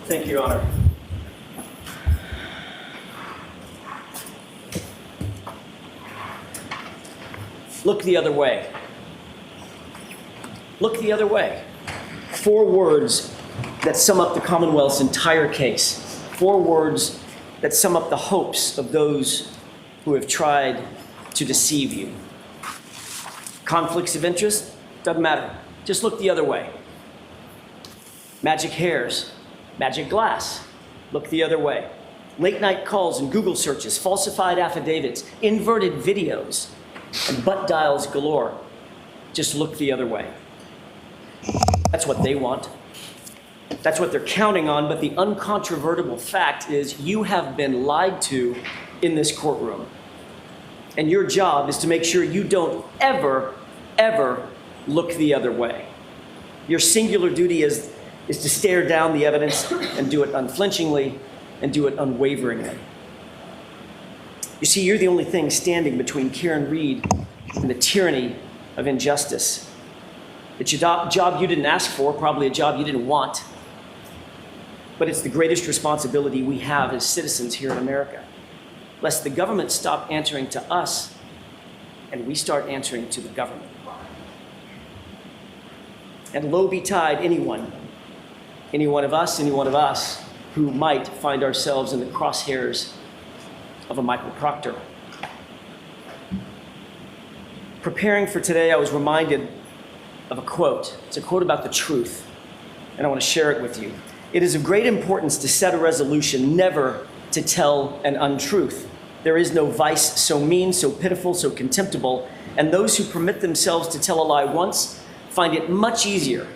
Thank you, Your Honor. Look the other way. Look the other way. 4 words that sum up the Commonwealth's entire case. 4 words that sum up the hopes of those who have tried to deceive you. Conflicts of interest? Doesn't matter. Just look the other way. Magic hairs, magic glass. Look the other way. Late night calls and Google searches, falsified affidavits, inverted videos, and butt dials galore. Just look the other way. That's what they want. That's what they're counting on, but the uncontrovertible fact is you have been lied to in this courtroom. And your job is to make sure you don't ever, ever look the other way. Your singular duty is to stare down the evidence and do it unflinchingly and do it unwaveringly. You see, you're the only thing standing between Karen Read and the tyranny of injustice. It's a job you didn't ask for, probably a job you didn't want. But it's the greatest responsibility we have as citizens here in America. Lest the government stop answering to us and we start answering to the government. And low betide any one of us who might find ourselves in the crosshairs of a Michael Proctor. Preparing for today, I was reminded of a quote. It's a quote about the truth, and I want to share it with you. It is of great importance to set a resolution never to tell an untruth. There is no vice so mean, so pitiful, so contemptible, and those who permit themselves to tell a lie once find it much easier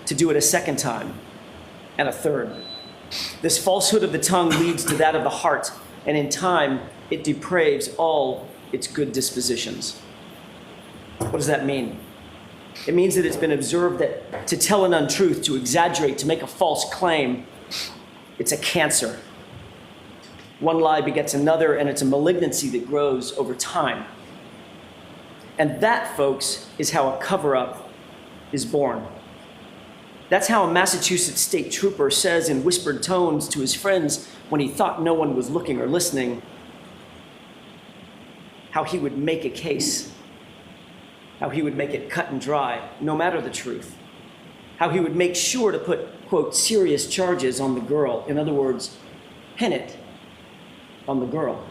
to do it a second time and a third. This falsehood of the tongue leads to that of the heart, and in time, it depraves all its good dispositions. What does that mean? It means that it's been observed that to tell an untruth, to exaggerate, to make a false claim, it's a cancer. One lie begets another, and it's a malignancy that grows over time. And that, folks, is how a cover-up is born. That's how a Massachusetts state trooper says in whispered tones to his friends when he thought no one was looking or listening, how he would make a case, how he would make it cut and dry, no matter the truth, how he would make sure to put, quote, serious charges on the girl. In other words, pin it on the girl.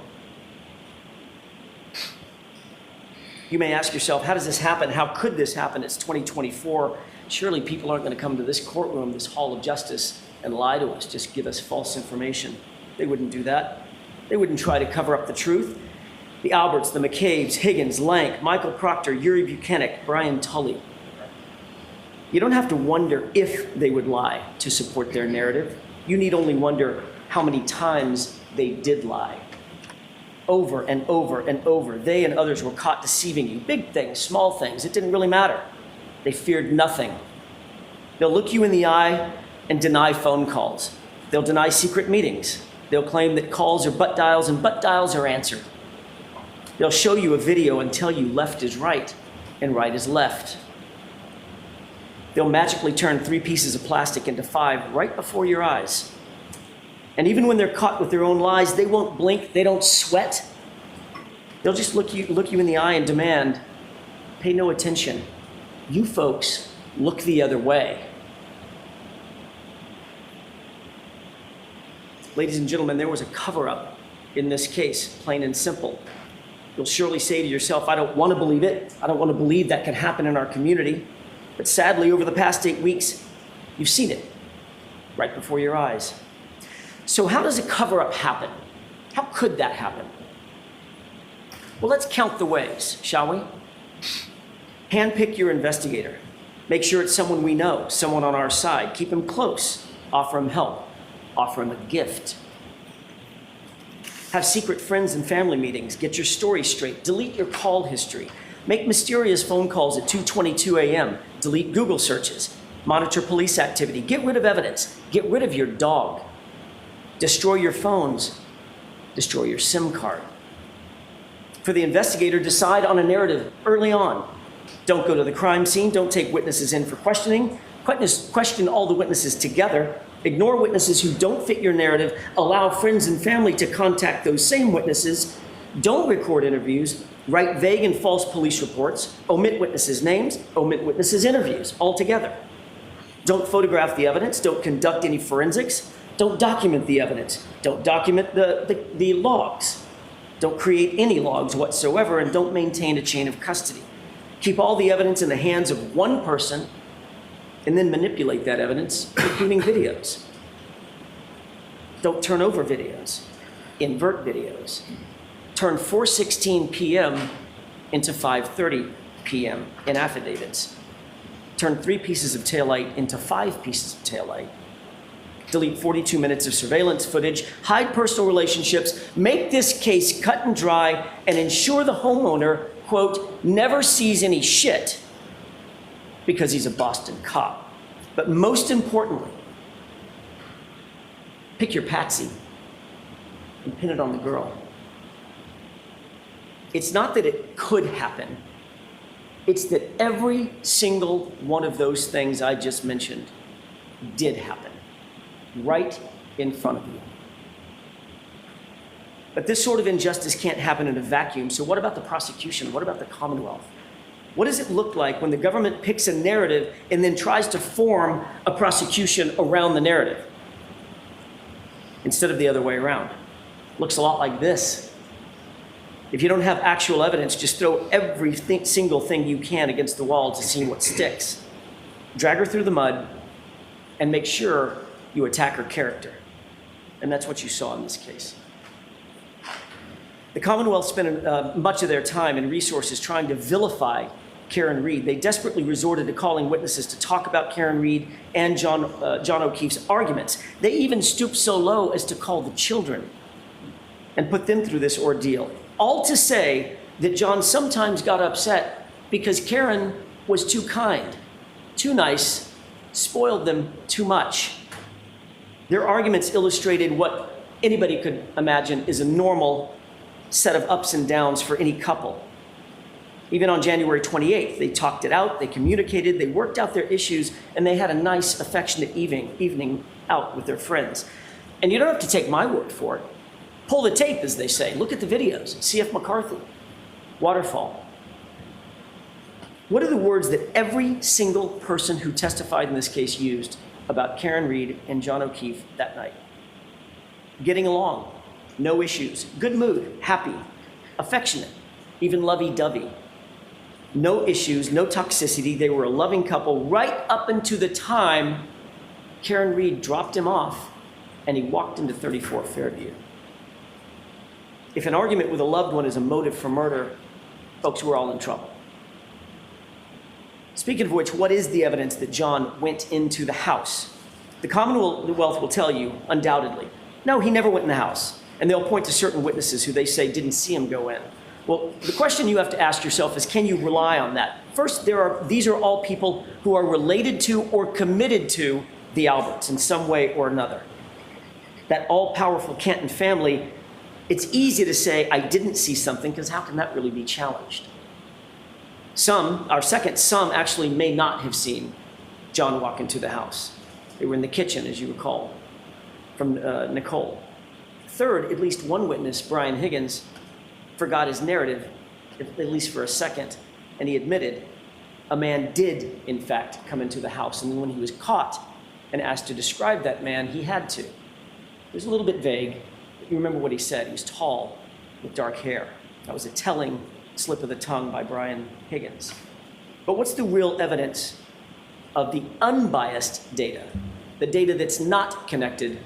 You may ask yourself, how does this happen? How could this happen? It's 2024. Surely people aren't going to come to this courtroom, this hall of justice, and lie to us, just give us false information. They wouldn't do that. They wouldn't try to cover up the truth. The Alberts, the McCabe's, Higgins, Lank, Michael Proctor, Yuri Buchanan, Brian Tully. You don't have to wonder if they would lie to support their narrative. You need only wonder how many times they did lie. Over and over and over, they and others were caught deceiving you. Big things, small things, it didn't really matter. They feared nothing. They'll look you in the eye and deny phone calls. They'll deny secret meetings. They'll claim that calls are butt dials and butt dials are answered. They'll show you a video and tell you left is right and right is left. They'll magically turn 3 pieces of plastic into 5 right before your eyes. And even when they're caught with their own lies, they won't blink, they don't sweat. They'll just look you in the eye and demand, pay no attention. You folks look the other way. Ladies and gentlemen, there was a cover-up in this case, plain and simple. You'll surely say to yourself, I don't want to believe it. I don't want to believe that can happen in our community. But sadly, over the past 8 weeks, you've seen it right before your eyes. So how does a cover-up happen? How could that happen? Well, let's count the ways, shall we? Handpick your investigator. Make sure it's someone we know, someone on our side. Keep him close. Offer him help. Offer him a gift. Have secret friends and family meetings. Get your story straight. Delete your call history. Make mysterious phone calls at 2:22 a.m. Delete Google searches. Monitor police activity. Get rid of evidence. Get rid of your dog. Destroy your phones. Destroy your SIM card. For the investigator, decide on a narrative early on. Don't go to the crime scene. Don't take witnesses in for questioning. Question all the witnesses together. Ignore witnesses who don't fit your narrative. Allow friends and family to contact those same witnesses. Don't record interviews. Write vague and false police reports. Omit witnesses' names. Omit witnesses' interviews altogether. Don't photograph the evidence. Don't conduct any forensics. Don't document the evidence. Don't document the logs. Don't create any logs whatsoever, and don't maintain a chain of custody. Keep all the evidence in the hands of one person and then manipulate that evidence, including videos. Don't turn over videos. Invert videos. Turn 4:16 p.m. into 5:30 p.m. in affidavits. Turn 3 pieces of taillight into 5 pieces of taillight. Delete 42 minutes of surveillance footage. Hide personal relationships. Make this case cut and dry and ensure the homeowner, quote, never sees any shit because he's a Boston cop. But most importantly, pick your patsy and pin it on the girl. It's not that it could happen. It's that every single one of those things I just mentioned did happen right in front of you. But this sort of injustice can't happen in a vacuum. So what about the prosecution? What about the Commonwealth? What does it look like when the government picks a narrative and then tries to form a prosecution around the narrative instead of the other way around? Looks a lot like this. If you don't have actual evidence, just throw every single thing you can against the wall to see what sticks. Drag her through the mud and make sure you attack her character. And that's what you saw in this case. The Commonwealth spent much of their time and resources trying to vilify Karen Read. They desperately resorted to calling witnesses to talk about Karen Read and John O'Keefe's arguments. They even stooped so low as to call the children and put them through this ordeal. All to say that John sometimes got upset because Karen was too kind, too nice, spoiled them too much. Their arguments illustrated what anybody could imagine is a normal set of ups and downs for any couple. Even on January 28th, they talked it out, they communicated, they worked out their issues, and they had a nice, affectionate evening out with their friends. And you don't have to take my word for it. Pull the tape, as they say. Look at the videos. C.F. McCarthy, Waterfall. What are the words that every single person who testified in this case used about Karen Read and John O'Keefe that night? Getting along, no issues, good mood, happy, affectionate, even lovey-dovey. No issues, no toxicity. They were a loving couple right up until the time Karen Read dropped him off and he walked into 34 Fairview. If an argument with a loved one is a motive for murder, folks, we're all in trouble. Speaking of which, what is the evidence that John went into the house? The Commonwealth will tell you, undoubtedly, no, he never went in the house. And they'll point to certain witnesses who they say didn't see him go in. Well, the question you have to ask yourself is, can you rely on that? First, these are all people who are related to or committed to the Alberts in some way or another. That all-powerful Canton family, it's easy to say, I didn't see something, because how can that really be challenged? Some actually may not have seen John walk into the house. They were in the kitchen, as you recall, from Nicole. Third, at least one witness, Brian Higgins, forgot his narrative, at least for a second, and he admitted a man did, in fact, come into the house. And then when he was caught and asked to describe that man, he had to. It was a little bit vague, but you remember what he said. He was tall, with dark hair. That was a telling slip of the tongue by Brian Higgins. But what's the real evidence of the unbiased data, the data that's not connected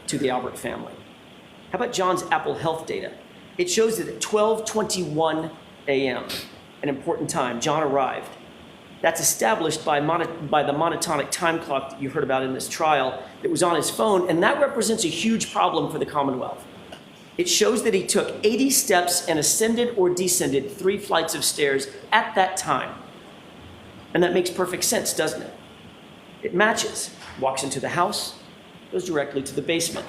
to the Albert family? How about John's Apple Health data? It shows that at 12:21 a.m., an important time, John arrived. That's established by the monotonic time clock that you heard about in this trial that was on his phone, and that represents a huge problem for the Commonwealth. It shows that he took 80 steps and ascended or descended 3 flights of stairs at that time. And that makes perfect sense, doesn't it? It matches. Walks into the house, goes directly to the basement.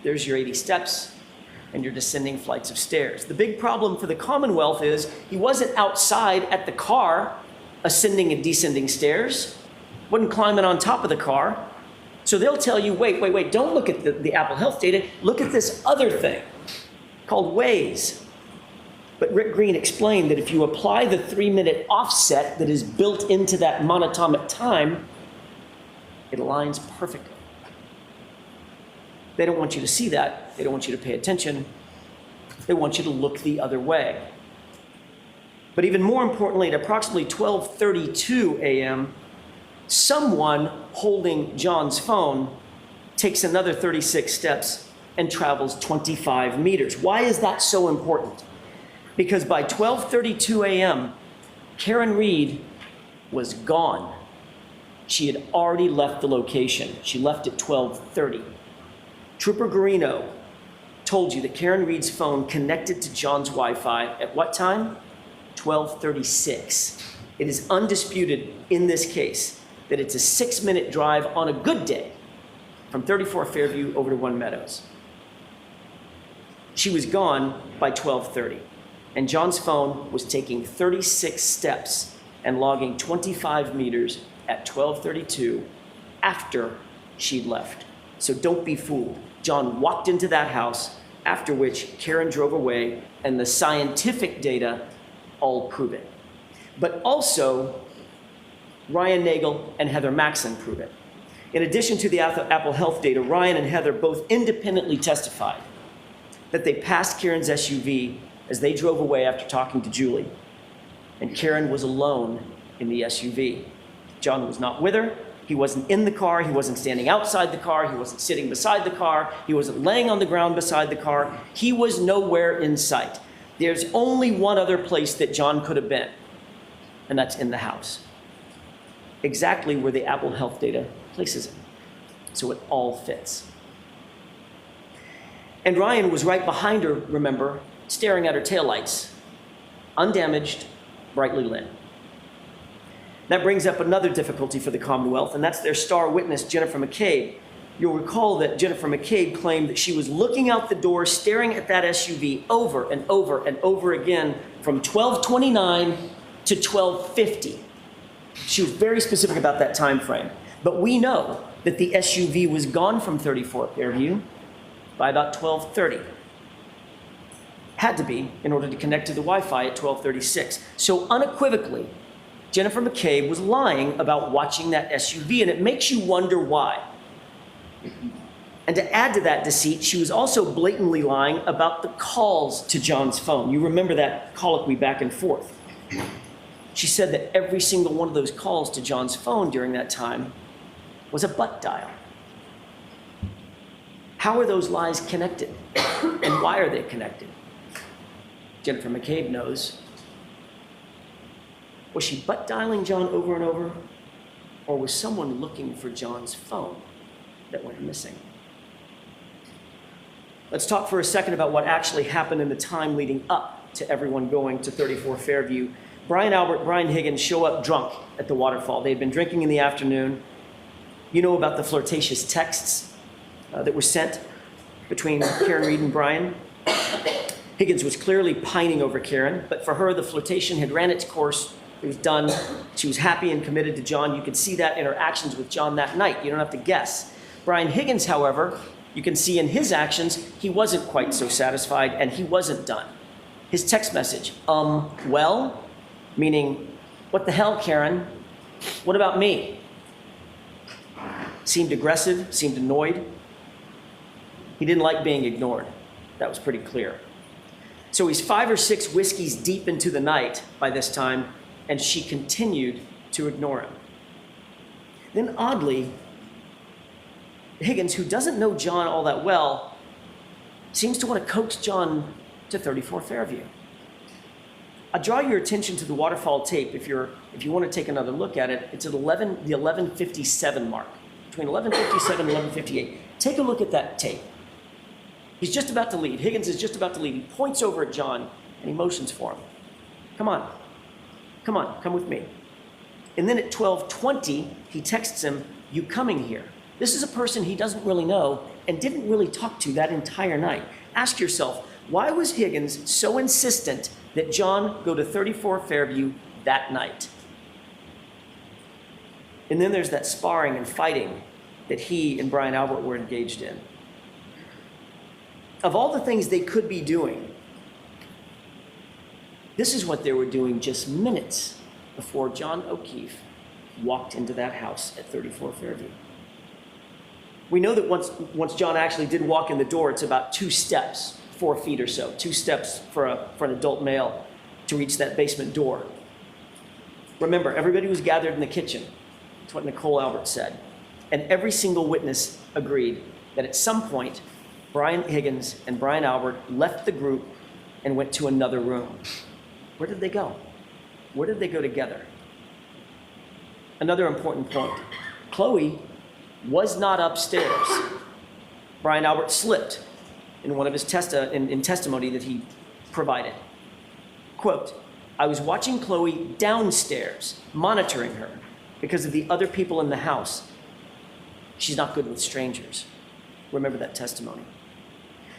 There's your 80 steps and your descending flights of stairs. The big problem for the Commonwealth is he wasn't outside at the car ascending and descending stairs, wasn't climbing on top of the car. So they'll tell you, wait, don't look at the Apple Health data, look at this other thing called Waze. But Rick Green explained that if you apply the 3-minute offset that is built into that monatomic time, it aligns perfectly. They don't want you to see that. They don't want you to pay attention. They want you to look the other way. But even more importantly, at approximately 12:32 a.m., someone holding John's phone takes another 36 steps and travels 25 meters. Why is that so important? Because by 12:32 a.m., Karen Reed was gone. She had already left the location. She left at 12:30. Trooper Garino told you that Karen Reed's phone connected to John's Wi-Fi at what time? 12:36. It is undisputed in this case that it's a 6-minute drive on a good day from 34 Fairview over to One Meadows. She was gone by 12:30, and John's phone was taking 36 steps and logging 25 meters at 12:32 after she'd left. So don't be fooled. John walked into that house, after which Karen drove away, and the scientific data all prove it. But also, Ryan Nagel and Heather Maxson prove it. In addition to the Apple Health data, Ryan and Heather both independently testified that they passed Karen's SUV as they drove away after talking to Julie. And Karen was alone in the SUV. John was not with her. He wasn't in the car. He wasn't standing outside the car. He wasn't sitting beside the car. He wasn't laying on the ground beside the car. He was nowhere in sight. There's only one other place that John could have been, and that's in the house. Exactly where the Apple Health data places him. So it all fits. And Ryan was right behind her, remember, staring at her taillights, undamaged, brightly lit. That brings up another difficulty for the Commonwealth, and that's their star witness, Jennifer McCabe. You'll recall that Jennifer McCabe claimed that she was looking out the door, staring at that SUV over and over and over again from 12:29 to 12:50. She was very specific about that time frame. But we know that the SUV was gone from 34 Fairview by about 12:30. Had to be in order to connect to the Wi-Fi at 12:36. So unequivocally, Jennifer McCabe was lying about watching that SUV, and it makes you wonder why. And to add to that deceit, she was also blatantly lying about the calls to John's phone. You remember that colloquy back and forth. She said that every single one of those calls to John's phone during that time was a butt dial. How are those lies connected? And why are they connected? Jennifer McCabe knows. Was she butt dialing John over and over? Or was someone looking for John's phone that went missing? Let's talk for a second about what actually happened in the time leading up to everyone going to 34 Fairview. Brian Albert, Brian Higgins show up drunk at the waterfall. They had been drinking in the afternoon. You know about the flirtatious texts that were sent between Karen Reed and Brian. Higgins was clearly pining over Karen, but for her, the flirtation had ran its course. It was done. She was happy and committed to John. You could see that in her actions with John that night. You don't have to guess. Brian Higgins, however, you can see in his actions, he wasn't quite so satisfied and he wasn't done. His text message, well, meaning, what the hell, Karen? What about me? Seemed aggressive, seemed annoyed. He didn't like being ignored. That was pretty clear. So he's 5 or 6 whiskeys deep into the night by this time, and she continued to ignore him. Then oddly, Higgins, who doesn't know John all that well, seems to want to coax John to 34 Fairview. I draw your attention to the waterfall tape if you want to take another look at it. It's at the 11:57 mark, between 11:57 and 11:58. Take a look at that tape. He's just about to leave. Higgins is just about to leave. He points over at John and he motions for him. Come on, come with me. And then at 12:20, he texts him, you coming here? This is a person he doesn't really know and didn't really talk to that entire night. Ask yourself, why was Higgins so insistent that John go to 34 Fairview that night? And then there's that sparring and fighting that he and Brian Albert were engaged in. Of all the things they could be doing, this is what they were doing just minutes before John O'Keefe walked into that house at 34 Fairview. We know that once John actually did walk in the door, it's about 2 steps, 4 feet or so, 2 steps for an adult male to reach that basement door. Remember, everybody was gathered in the kitchen. That's what Nicole Albert said. And every single witness agreed that at some point, Brian Higgins and Brian Albert left the group and went to another room. Where did they go? Where did they go together? Another important point. Chloe was not upstairs. Brian Albert slipped in one of his testimony that he provided. Quote, "I was watching Chloe downstairs, monitoring her because of the other people in the house. She's not good with strangers." Remember that testimony.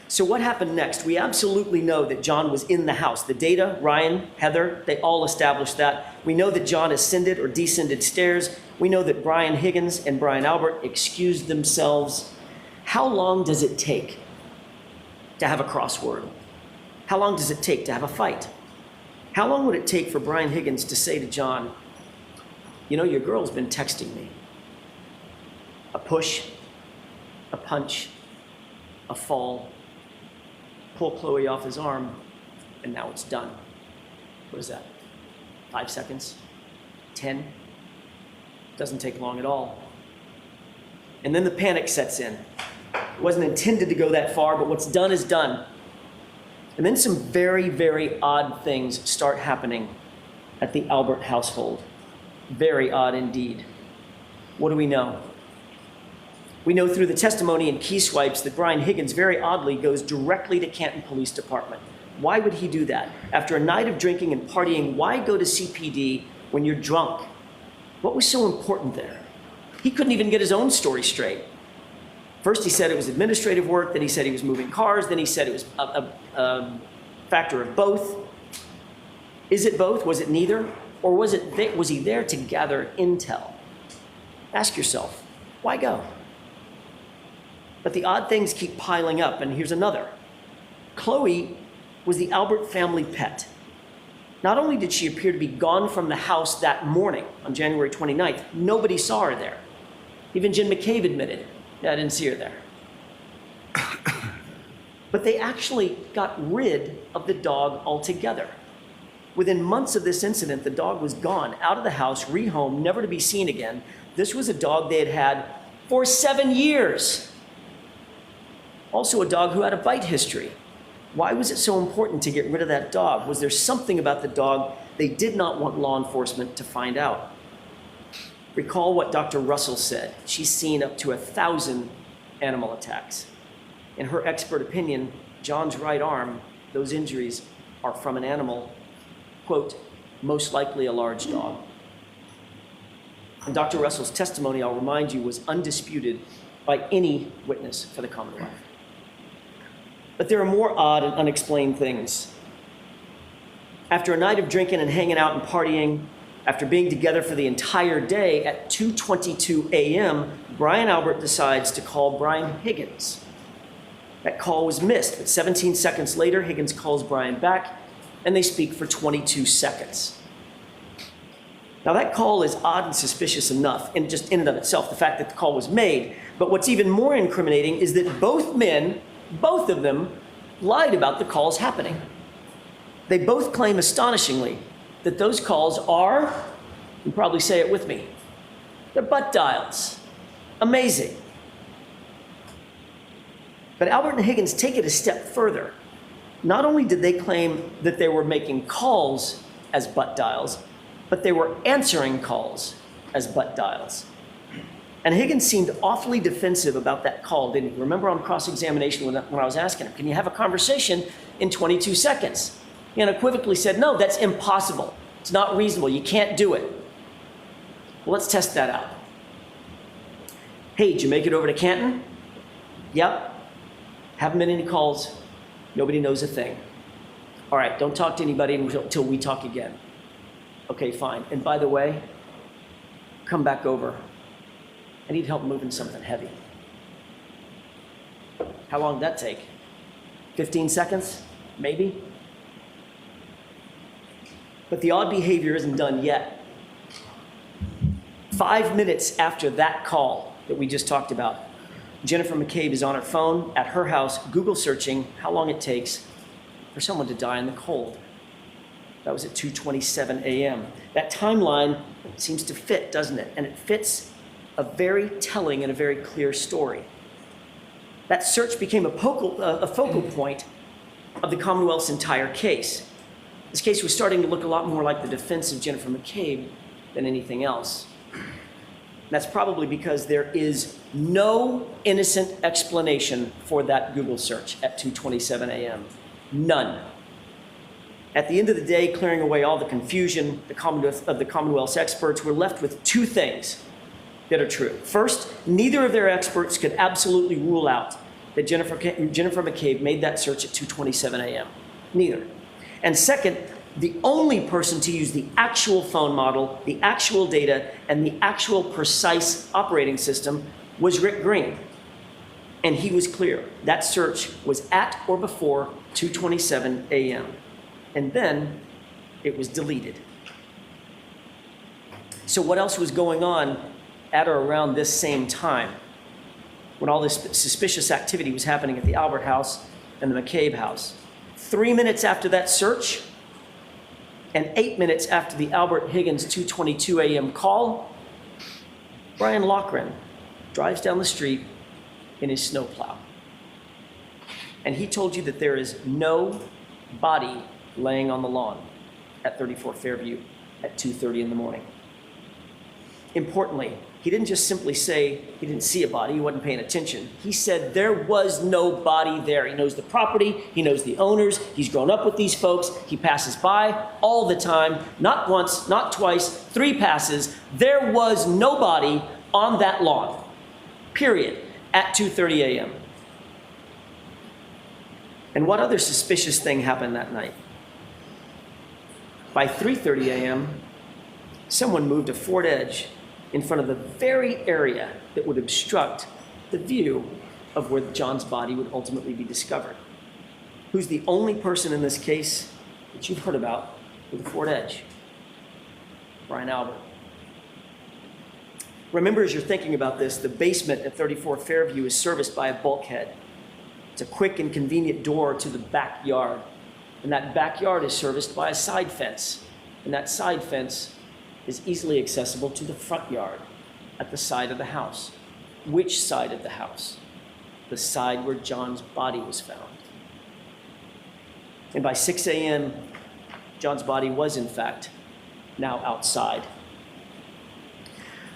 So what happened next? We absolutely know that John was in the house. The data, Ryan, Heather, they all established that. We know that John ascended or descended stairs. We know that Brian Higgins and Brian Albert excused themselves. How long does it take to have a crossword? How long does it take to have a fight? How long would it take for Brian Higgins to say to John, "You know, your girl's been texting me"? A push, a punch, a fall, pull Chloe off his arm, and now it's done. What is that? 5 seconds? 10? Doesn't take long at all. And then the panic sets in. It wasn't intended to go that far, but what's done is done. And then some very, very odd things start happening at the Albert household. Very odd indeed. What do we know? We know through the testimony and key swipes that Brian Higgins very oddly goes directly to Canton Police Department. Why would he do that? After a night of drinking and partying, why go to CPD when you're drunk? What was so important there? He couldn't even get his own story straight. First he said it was administrative work, then he said he was moving cars, then he said it was a factor of both. Is it both? Was it neither? Or was he there to gather intel? Ask yourself, why go? But the odd things keep piling up, and here's another. Chloe was the Albert family pet. Not only did she appear to be gone from the house that morning on January 29th, nobody saw her there. Even Jim McCabe admitted, "Yeah, I didn't see her there." But they actually got rid of the dog altogether. Within months of this incident, the dog was gone, out of the house, rehomed, never to be seen again. This was a dog they had had for 7 years. Also a dog who had a bite history. Why was it so important to get rid of that dog? Was there something about the dog they did not want law enforcement to find out? Recall what Dr. Russell said. She's seen up to 1,000 animal attacks. In her expert opinion, John's right arm, those injuries are from an animal, quote, most likely a large dog. And Dr. Russell's testimony, I'll remind you, was undisputed by any witness for the Commonwealth. But there are more odd and unexplained things. After a night of drinking and hanging out and partying, after being together for the entire day, at 2:22 a.m., Brian Albert decides to call Brian Higgins. That call was missed, but 17 seconds later, Higgins calls Brian back, and they speak for 22 seconds. Now that call is odd and suspicious enough, in and of itself, the fact that the call was made. But what's even more incriminating is that both men, both of them, lied about the calls happening. They both claim astonishingly that those calls are, you probably say it with me, they're butt dials. Amazing. But Albert and Higgins take it a step further. Not only did they claim that they were making calls as butt dials, but they were answering calls as butt dials. And Higgins seemed awfully defensive about that call, didn't he? Remember on cross-examination when I was asking him, can you have a conversation in 22 seconds? He unequivocally said, no, that's impossible. It's not reasonable. You can't do it. Well, let's test that out. Hey, did you make it over to Canton? Yep. Haven't been any calls. Nobody knows a thing. All right, don't talk to anybody until we talk again. Okay, fine. And by the way, come back over. I need help moving something heavy. How long did that take? 15 seconds? Maybe? But the odd behavior isn't done yet. 5 minutes after that call that we just talked about, Jennifer McCabe is on her phone at her house, Google searching how long it takes for someone to die in the cold. That was at 2:27 a.m. That timeline seems to fit, doesn't it? And it fits a very telling and a very clear story. That search became a focal point of the Commonwealth's entire case. This case was starting to look a lot more like the defense of Jennifer McCabe than anything else. That's probably because there is no innocent explanation for that Google search at 2:27 a.m. None. At the end of the day, clearing away all the confusion, the Commonwealth's experts were left with two things that are true. First, neither of their experts could absolutely rule out that Jennifer McCabe made that search at 2:27 a.m. Neither. And second, the only person to use the actual phone model, the actual data, and the actual precise operating system was Rick Green. And he was clear. That search was at or before 2:27 a.m. And then it was deleted. So what else was going on at or around this same time when all this suspicious activity was happening at the Albert house and the McCabe house? 3 minutes after that search and 8 minutes after the Albert Higgins 2:22 a.m. call, Brian Loughran drives down the street in his snowplow. And he told you that there is no body laying on the lawn at 34 Fairview at 2:30 in the morning. Importantly, he didn't just simply say he didn't see a body, he wasn't paying attention. He said there was no body there. He knows the property, he knows the owners, he's grown up with these folks, he passes by all the time, not once, not twice, 3 passes. There was no body on that lawn, period, at 2:30 a.m. And what other suspicious thing happened that night? By 3:30 a.m., someone moved a Ford Edge in front of the very area that would obstruct the view of where John's body would ultimately be discovered. Who's the only person in this case that you've heard about with a Ford Edge? Brian Albert. Remember, as you're thinking about this, the basement at 34 Fairview is serviced by a bulkhead. It's a quick and convenient door to the backyard. And that backyard is serviced by a side fence. And that side fence is easily accessible to the front yard at the side of the house. Which side of the house? The side where John's body was found. And by 6 a.m., John's body was, in fact, now outside.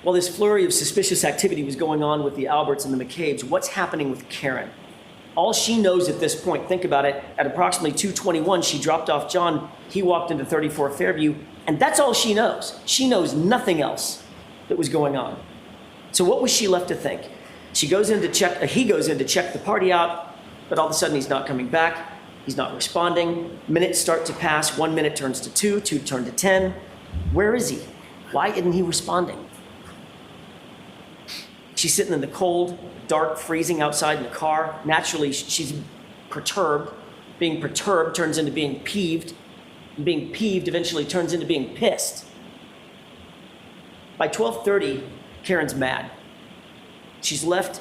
While this flurry of suspicious activity was going on with the Alberts and the McCabes, what's happening with Karen? All she knows at this point, think about it, at approximately 2:21, she dropped off John, he walked into 34 Fairview, and that's all she knows. She knows nothing else that was going on. So what was she left to think? He goes in to check the party out, but all of a sudden he's not coming back, he's not responding, minutes start to pass, 1 minute turns to 2, 2 turn to 10. Where is he? Why isn't he responding? She's sitting in the cold, dark, freezing outside in the car. Naturally, she's perturbed. Being perturbed turns into being peeved. And being peeved eventually turns into being pissed. By 12:30, Karen's mad. She's left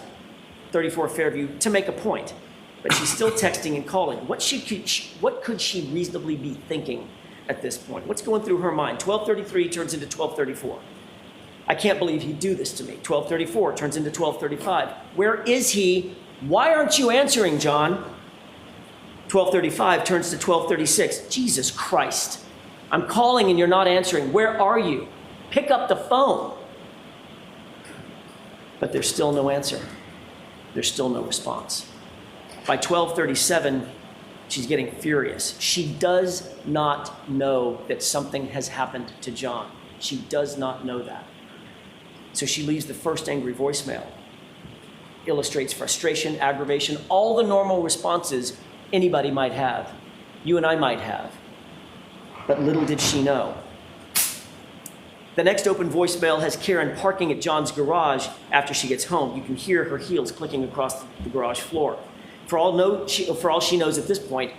34 Fairview to make a point, but she's still texting and calling. What could she reasonably be thinking at this point? What's going through her mind? 12:33 turns into 12:34. I can't believe he'd do this to me. 12:34 turns into 12:35. Where is he? Why aren't you answering, John? 12:35 turns to 12:36. Jesus Christ. I'm calling and you're not answering. Where are you? Pick up the phone. But there's still no answer. There's still no response. By 12:37, she's getting furious. She does not know that something has happened to John. She does not know that. So she leaves the first angry voicemail. Illustrates frustration, aggravation, all the normal responses anybody might have, you and I might have. But little did she know The next open voicemail has Karen parking at John's garage after she gets home. You can hear her heels clicking across the garage floor. For all she knows at this point,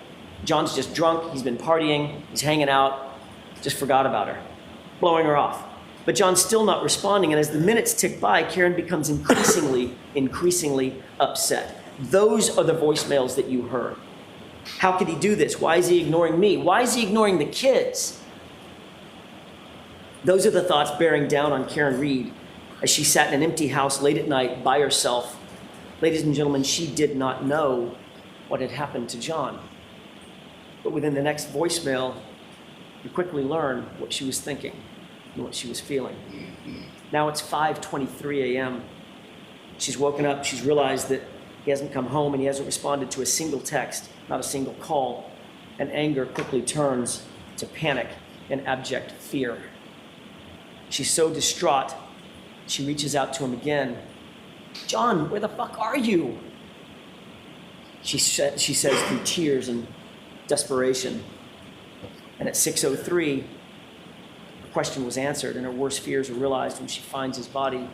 John's just drunk, he's been partying, he's hanging out, just forgot about her, blowing her off. But John's still not responding, and as the minutes tick by, Karen becomes increasingly upset. Those are the voicemails that you heard. How could he do this? Why is he ignoring me? Why is he ignoring the kids? Those are the thoughts bearing down on Karen Read as she sat in an empty house late at night by herself. Ladies and gentlemen, she did not know what had happened to John. But within the next voicemail, you quickly learn what she was thinking and what she was feeling. Now it's 5:23 a.m. She's woken up, she's realized that he hasn't come home and he hasn't responded to a single text, not a single call. And anger quickly turns to panic and abject fear. She's so distraught, she reaches out to him again. "John, where the fuck are you?" She says through tears and desperation. And at 6:03, her question was answered and her worst fears are realized when she finds his body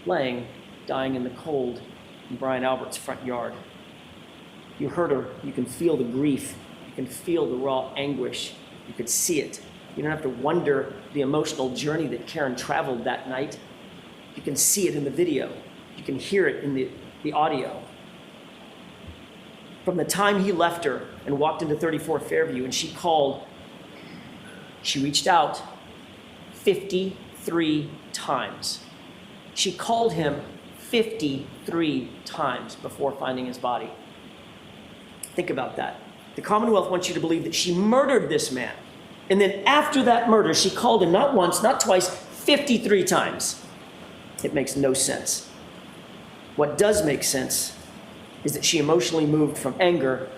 laying, dying in the cold in Brian Albert's front yard. You heard her, you can feel the grief, you can feel the raw anguish, you could see it. You don't have to wonder the emotional journey that Karen traveled that night. You can see it in the video. You can hear it in the audio. From the time he left her and walked into 34 Fairview and she called, she reached out 53 times. She called him 53 times before finding his body. Think about that. The Commonwealth wants you to believe that she murdered this man. And then after that murder, she called him not once, not twice, 53 times. It makes no sense. What does make sense is that she emotionally moved from anger,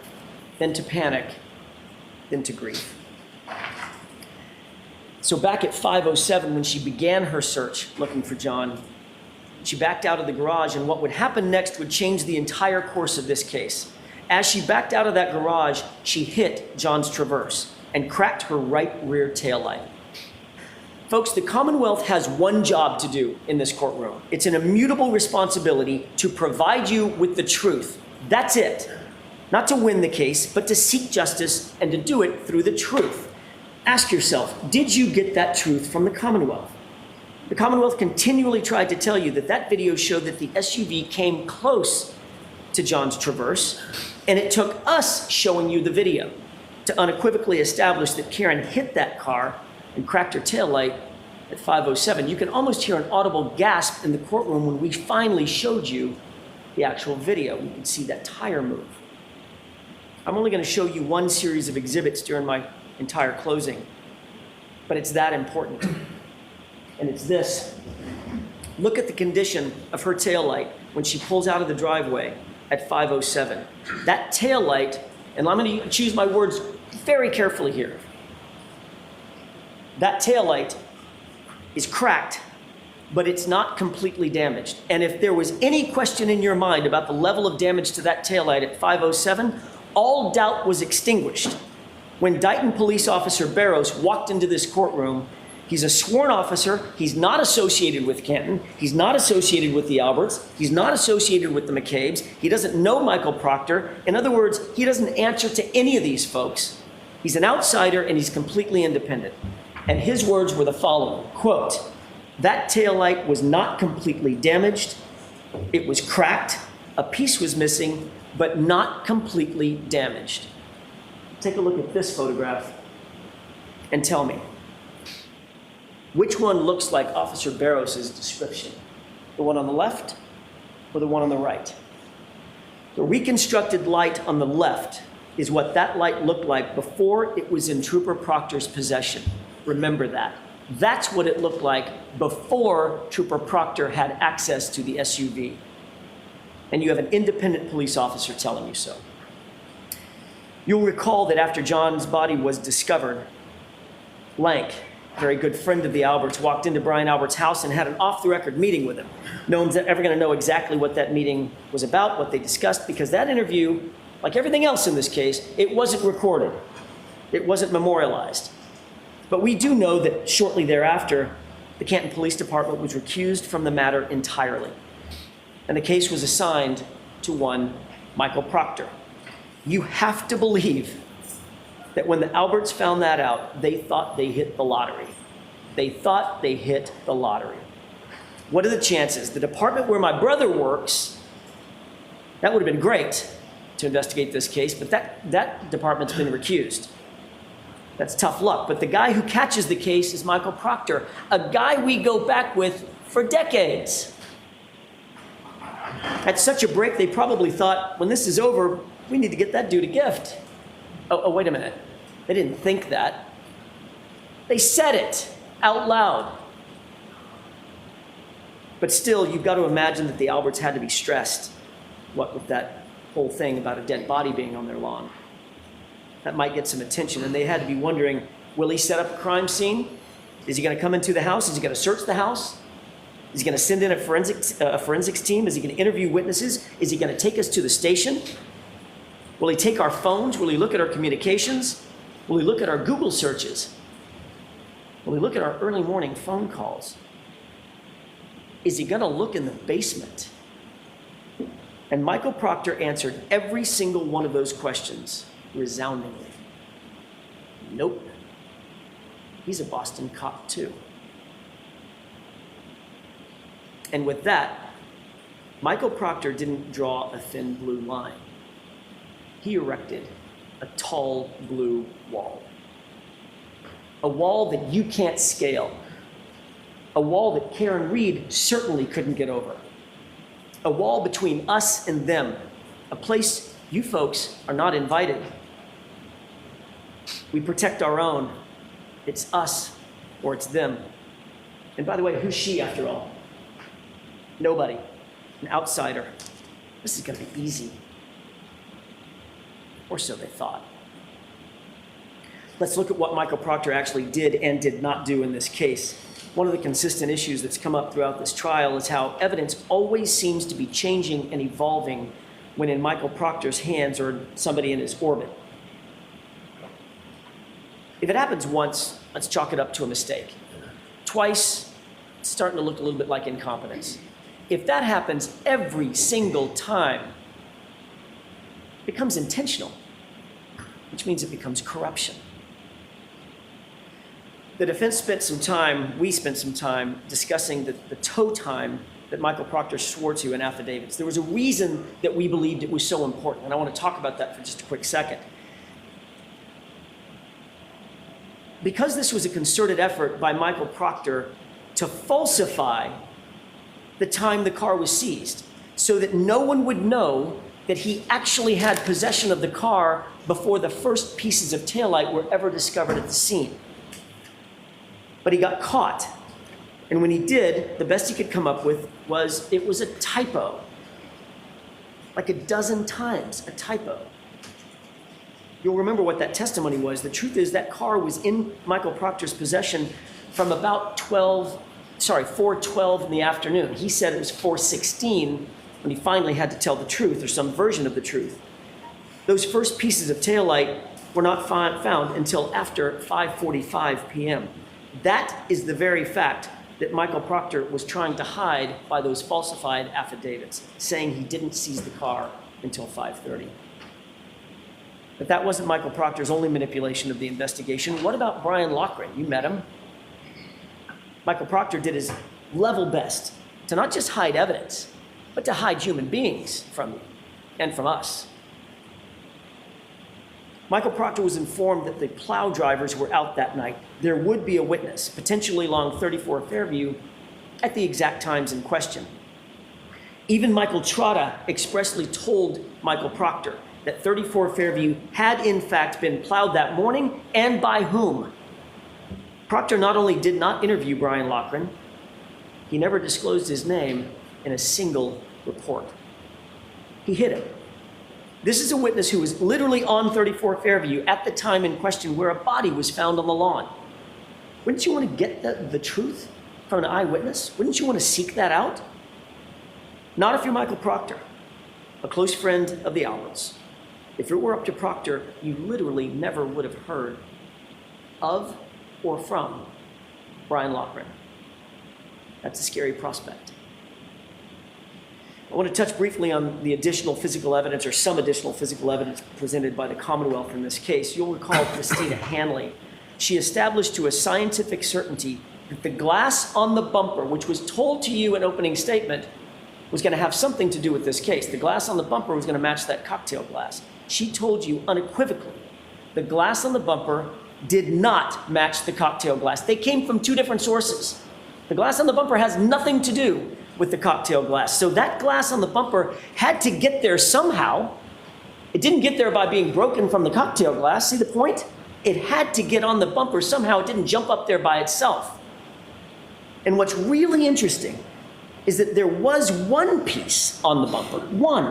then to panic, then to grief. So back at 5:07, when she began her search looking for John, she backed out of the garage, and what would happen next would change the entire course of this case. As she backed out of that garage, she hit John's Traverse and cracked her right rear taillight. Folks, the Commonwealth has one job to do in this courtroom. It's an immutable responsibility to provide you with the truth. That's it. Not to win the case, but to seek justice and to do it through the truth. Ask yourself, did you get that truth from the Commonwealth? The Commonwealth continually tried to tell you that that video showed that the SUV came close to John's Traverse, and it took us showing you the video to unequivocally establish that Karen hit that car and cracked her taillight at 5:07. You can almost hear an audible gasp in the courtroom when we finally showed you the actual video. You can see that tire move. I'm only going to show you one series of exhibits during my entire closing, but it's that important. And it's this. Look at the condition of her taillight when she pulls out of the driveway at 5:07. That taillight, and I'm going to choose my words very carefully here. That taillight is cracked, but it's not completely damaged. And if there was any question in your mind about the level of damage to that taillight at 5:07, all doubt was extinguished when Dighton Police Officer Barrows walked into this courtroom. He's a sworn officer. He's not associated with Canton. He's not associated with the Alberts. He's not associated with the McCabe's. He doesn't know Michael Proctor. In other words, he doesn't answer to any of these folks. He's an outsider and he's completely independent. And his words were the following, quote, "That taillight was not completely damaged. It was cracked. A piece was missing, but not completely damaged." Take a look at this photograph and tell me, which one looks like Officer Barrows' description? The one on the left or the one on the right? The reconstructed light on the left is what that light looked like before it was in Trooper Proctor's possession. Remember that. That's what it looked like before Trooper Proctor had access to the SUV. And you have an independent police officer telling you so. You'll recall that after John's body was discovered, Lank, a very good friend of the Alberts, walked into Brian Albert's house and had an off-the-record meeting with him. No one's ever going to know exactly what that meeting was about, what they discussed, because that interview, like everything else in this case, it wasn't recorded. It wasn't memorialized. But we do know that shortly thereafter, The Canton Police Department was recused from the matter entirely, and the case was assigned to one Michael Proctor. You have to believe that when the Alberts found that out, they thought they hit the lottery. They thought they hit the lottery. What are the chances? The department where my brother works, that would have been great to investigate this case, but that department's been recused. That's tough luck. But the guy who catches the case is Michael Proctor, a guy we go back with for decades. At such a break, they probably thought, when this is over, we need to get that dude a gift. Oh, wait a minute. They didn't think that. They said it out loud. But still, you've got to imagine that the Alberts had to be stressed, what with that whole thing about a dead body being on their lawn. That might get some attention, and they had to be wondering, will he set up a crime scene? Is he going to come into the house? Is he going to search the house? Is he going to send in a forensics team? Is he going to interview witnesses? Is he going to take us to the station? Will he take our phones? Will he look at our communications? Will he look at our Google searches? Will he look at our early morning phone calls? Is he going to look in the basement? And Michael Proctor answered every single one of those questions resoundingly. Nope. He's a Boston cop too. And with that, Michael Proctor didn't draw a thin blue line. He erected a tall blue wall. A wall that you can't scale. A wall that Karen Reed certainly couldn't get over. A wall between us and them. A place you folks are not invited. We protect our own. It's us or it's them. And by the way, who's she after all? Nobody. An outsider. This is going to be easy. Or so they thought. Let's look at what Michael Proctor actually did and did not do in this case. One of the consistent issues that's come up throughout this trial is how evidence always seems to be changing and evolving when in Michael Proctor's hands or somebody in his orbit. If it happens once, let's chalk it up to a mistake. Twice, it's starting to look a little bit like incompetence. If that happens every single time, it becomes intentional, which means it becomes corruption. The defense spent some time, we spent some time discussing the tow time that Michael Proctor swore to in affidavits. There was a reason that we believed it was so important, and I want to talk about that for just a quick second. Because this was a concerted effort by Michael Proctor to falsify the time the car was seized, so that no one would know that he actually had possession of the car before the first pieces of taillight were ever discovered at the scene. But he got caught. And when he did, the best he could come up with was it was a typo. Like a dozen times, a typo. You'll remember what that testimony was. The truth is that car was in Michael Proctor's possession from about 4:12 in the afternoon. He said it was 4:16 when he finally had to tell the truth or some version of the truth. Those first pieces of taillight were not found until after 5:45 p.m. That is the very fact that Michael Proctor was trying to hide by those falsified affidavits, saying he didn't seize the car until 5:30. But that wasn't Michael Proctor's only manipulation of the investigation. What about Brian Loughran? You met him. Michael Proctor did his level best to not just hide evidence, but to hide human beings from you and from us. Michael Proctor was informed that the plow drivers were out that night. There would be a witness, potentially along 34 Fairview, at the exact times in question. Even Michael Trotta expressly told Michael Proctor that 34 Fairview had in fact been plowed that morning, and by whom. Proctor not only did not interview Brian Loughran, he never disclosed his name in a single report. He hid him. This is a witness who was literally on 34 Fairview at the time in question where a body was found on the lawn. Wouldn't you want to get the truth from an eyewitness? Wouldn't you want to seek that out? Not if you're Michael Proctor, a close friend of the Alberts. If it were up to Proctor, you literally never would have heard of or from Brian Loughran. That's a scary prospect. I want to touch briefly on the additional physical evidence, or some additional physical evidence presented by the Commonwealth in this case. You'll recall Christina Hanley. She established to a scientific certainty that the glass on the bumper, which was told to you in opening statement, was going to have something to do with this case. The glass on the bumper was going to match that cocktail glass. She told you unequivocally the glass on the bumper did not match the cocktail glass. They came from two different sources. The glass on the bumper has nothing to do with the cocktail glass. So that glass on the bumper had to get there somehow. It didn't get there by being broken from the cocktail glass. See the point? It had to get on the bumper somehow. It didn't jump up there by itself. And what's really interesting is that there was one piece on the bumper,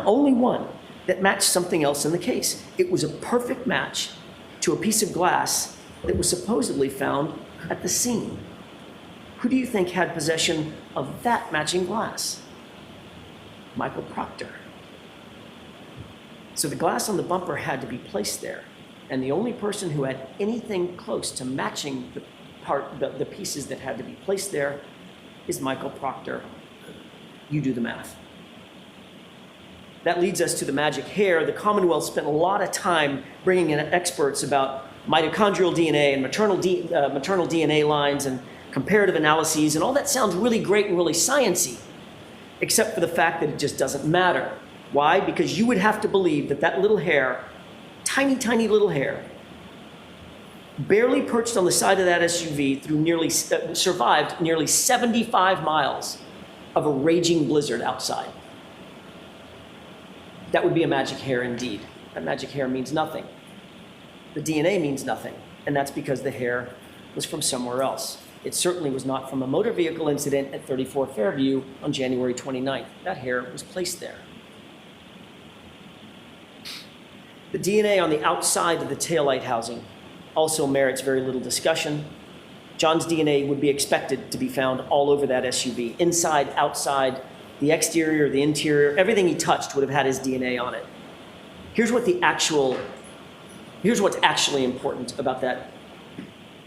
only one, that matched something else in the case. It was a perfect match to a piece of glass that was supposedly found at the scene. Who do you think had possession of that matching glass? Michael Proctor. So the glass on the bumper had to be placed there, and the only person who had anything close to matching the pieces that had to be placed there is Michael Proctor. You do the math. That leads us to the magic hair. The Commonwealth spent a lot of time bringing in experts about mitochondrial DNA and maternal DNA lines and comparative analyses, and all that sounds really great and really sciencey, except for the fact that it just doesn't matter. Why? Because you would have to believe that that little hair, tiny, tiny little hair, barely perched on the side of that SUV survived nearly 75 miles of a raging blizzard outside. That would be a magic hair indeed. That magic hair means nothing. The DNA means nothing, and that's because the hair was from somewhere else. It certainly was not from a motor vehicle incident at 34 Fairview on January 29th. That hair was placed there. The DNA on the outside of the taillight housing also merits very little discussion. John's DNA would be expected to be found all over that SUV, inside, outside, the exterior, the interior, everything he touched would have had his DNA on it. Here's what's actually important about that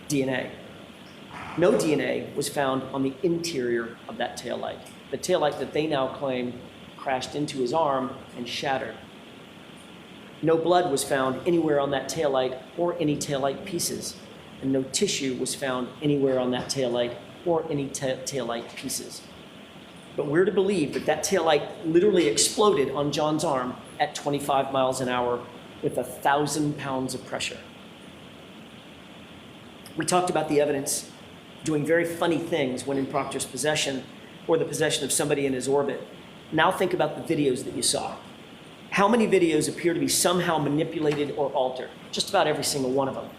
DNA. No DNA was found on the interior of that taillight, the taillight that they now claim crashed into his arm and shattered. No blood was found anywhere on that taillight or any taillight pieces, and no tissue was found anywhere on that taillight or any taillight pieces. But we're to believe that that taillight literally exploded on John's arm at 25 miles an hour with 1,000 pounds of pressure. We talked about the evidence doing very funny things when in Proctor's possession or the possession of somebody in his orbit. Now think about the videos that you saw. How many videos appear to be somehow manipulated or altered? Just about every single one of them.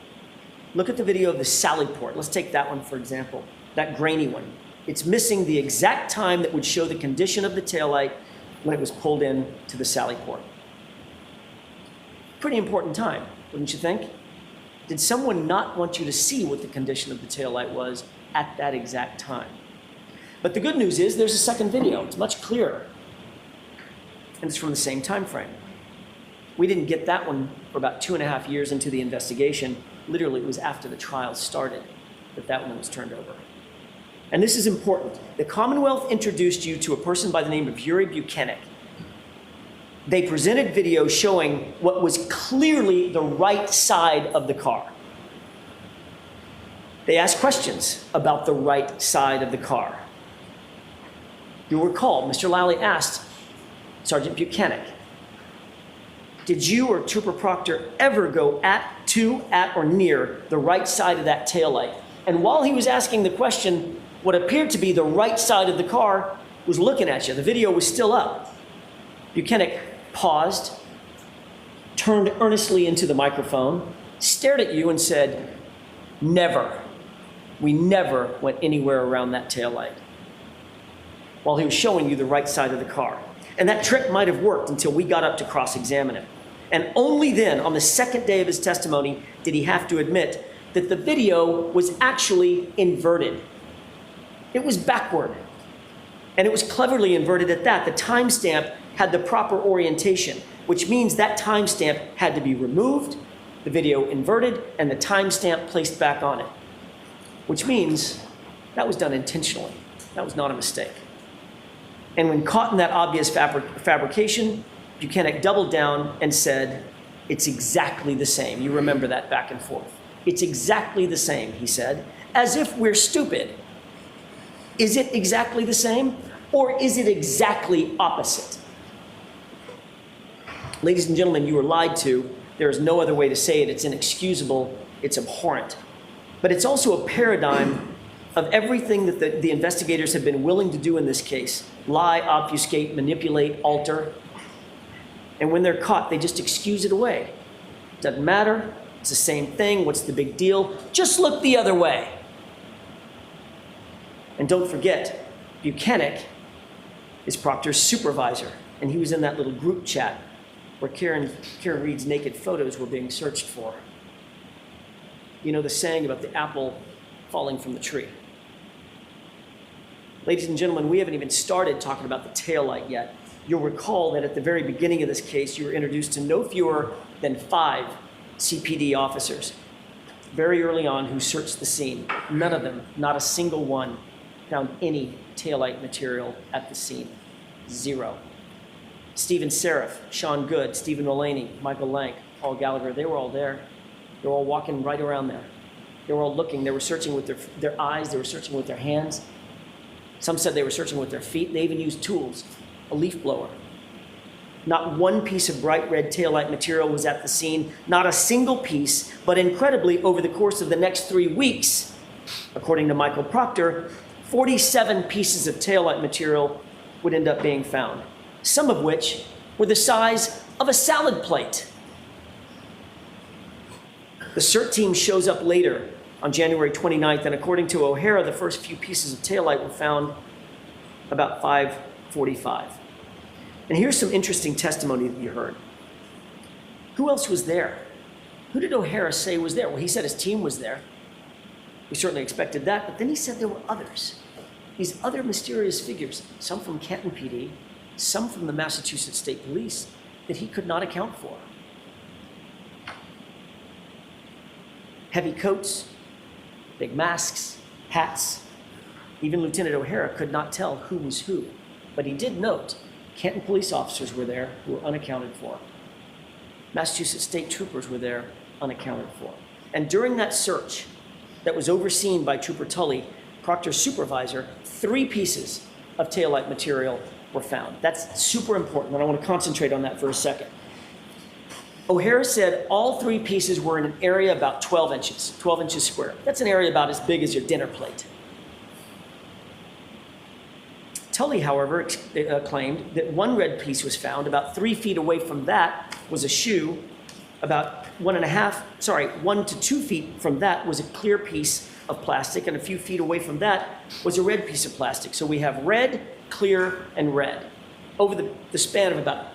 Look at the video of the Sally Port. Let's take that one for example, that grainy one. It's missing the exact time that would show the condition of the taillight when it was pulled in to the Sally Port. Pretty important time, wouldn't you think? Did someone not want you to see what the condition of the taillight was at that exact time? But the good news is there's a second video. It's much clearer. And it's from the same time frame. We didn't get that one for about 2.5 years into the investigation. Literally, it was after the trial started that that one was turned over. And this is important. The Commonwealth introduced you to a person by the name of Yuri Buchanan. They presented video showing what was clearly the right side of the car. They asked questions about the right side of the car. You'll recall, Mr. Lally asked Sergeant Buchanan, did you or Trooper Proctor ever go at, or near the right side of that taillight? And while he was asking the question, what appeared to be the right side of the car was looking at you. The video was still up. Buchanan paused, turned earnestly into the microphone, stared at you and said, never. We never went anywhere around that taillight. While he was showing you the right side of the car. And that trick might have worked until we got up to cross-examine him. And only then, on the second day of his testimony, did he have to admit that the video was actually inverted. It was backward. And it was cleverly inverted at that. The timestamp had the proper orientation, which means that timestamp had to be removed, the video inverted, and the timestamp placed back on it. Which means that was done intentionally. That was not a mistake. And when caught in that obvious fabrication, Buchanan doubled down and said, it's exactly the same. You remember that back and forth. It's exactly the same, he said, as if we're stupid. Is it exactly the same, or is it exactly opposite? Ladies and gentlemen, you were lied to. There is no other way to say it. It's inexcusable. It's abhorrent. But it's also a paradigm of everything that the investigators have been willing to do in this case. Lie, obfuscate, manipulate, alter. And when they're caught, they just excuse it away. Doesn't matter. It's the same thing. What's the big deal? Just look the other way. And don't forget, Buchanan is Proctor's supervisor. And he was in that little group chat where Karen Reed's naked photos were being searched for. You know the saying about the apple falling from the tree. Ladies and gentlemen, we haven't even started talking about the taillight yet. You'll recall that at the very beginning of this case, you were introduced to no fewer than 5 CPD officers, very early on, who searched the scene. None of them, not a single one, found any taillight material at the scene. 0. Stephen Seraph, Sean Good, Stephen Mullaney, Michael Lank, Paul Gallagher, they were all there. They were all walking right around there. They were all looking. They were searching with their eyes. They were searching with their hands. Some said they were searching with their feet. They even used tools, a leaf blower. Not one piece of bright red taillight material was at the scene, not a single piece, but incredibly, over the course of the next 3 weeks, according to Michael Proctor, 47 pieces of taillight material would end up being found, some of which were the size of a salad plate. The CERT team shows up later on January 29th, and according to O'Hara, the first few pieces of taillight were found about 5:45. And here's some interesting testimony that you heard. Who else was there? Who did O'Hara say was there? Well, he said his team was there. We certainly expected that, but then he said there were others. These other mysterious figures, some from Canton PD, some from the Massachusetts State Police, that he could not account for. Heavy coats, big masks, hats. Even Lieutenant O'Hara could not tell who was who, but he did note Canton police officers were there who were unaccounted for. Massachusetts State troopers were there unaccounted for. And during that search that was overseen by Trooper Tully, Proctor's supervisor, 3 pieces of taillight material were found. That's super important, and I want to concentrate on that for a second. O'Hara said all 3 pieces were in an area about 12 inches square. That's an area about as big as your dinner plate. Tully, however, claimed that 1 red piece was found. About 3 feet away from that was a shoe. About 1 to 2 feet from that was a clear piece of plastic, and a few feet away from that was a red piece of plastic. So we have red, clear, and red over the span of about,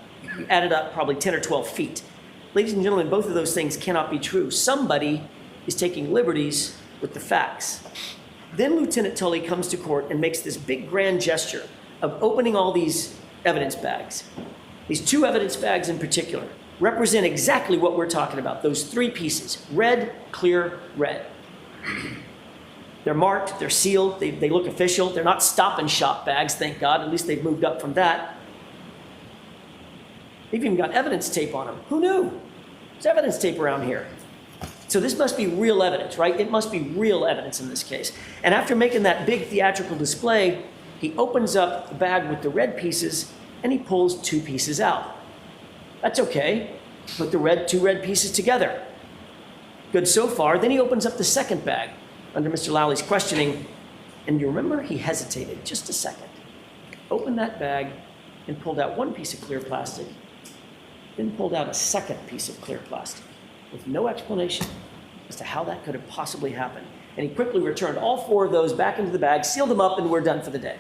added up, probably 10 or 12 feet. Ladies and gentlemen, both of those things cannot be true. Somebody is taking liberties with the facts. Then Lieutenant Tully comes to court and makes this big grand gesture of opening all these evidence bags. These 2 evidence bags in particular represent exactly what we're talking about, those 3 pieces, red, clear, red. They're marked, they're sealed, they look official. They're not Stop and Shop bags, thank God. At least they've moved up from that. They've even got evidence tape on them. Who knew? There's evidence tape around here. So this must be real evidence, right? It must be real evidence in this case. And after making that big theatrical display, he opens up the bag with the red pieces and he pulls 2 pieces out. That's okay. Put the 2 red pieces together. Good so far. Then he opens up the second bag under Mr. Lowley's questioning. And you remember he hesitated just a second. Opened that bag and pulled out 1 piece of clear plastic. Then pulled out a second piece of clear plastic with no explanation as to how that could have possibly happened. And he quickly returned all 4 of those back into the bag, sealed them up, and we're done for the day.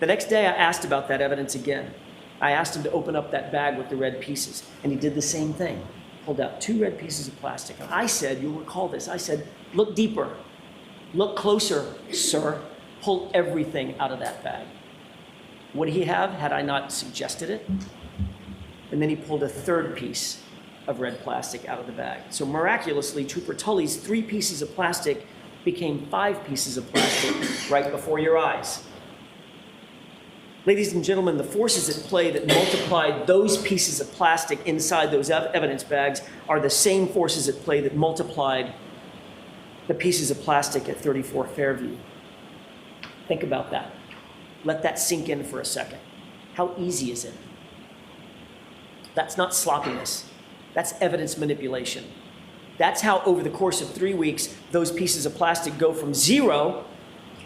The next day, I asked about that evidence again. I asked him to open up that bag with the red pieces, and he did the same thing. Pulled out 2 red pieces of plastic. And I said, you'll recall this, I said, look deeper, look closer, sir. Pull everything out of that bag. Would he have had I not suggested it? And then he pulled a 3rd piece of red plastic out of the bag. So miraculously, Trooper Tully's 3 pieces of plastic became 5 pieces of plastic right before your eyes. Ladies and gentlemen, the forces at play that multiplied those pieces of plastic inside those evidence bags are the same forces at play that multiplied the pieces of plastic at 34 Fairview. Think about that. Let that sink in for a second. How easy is it? That's not sloppiness. That's evidence manipulation. That's how, over the course of 3 weeks, those pieces of plastic go from 0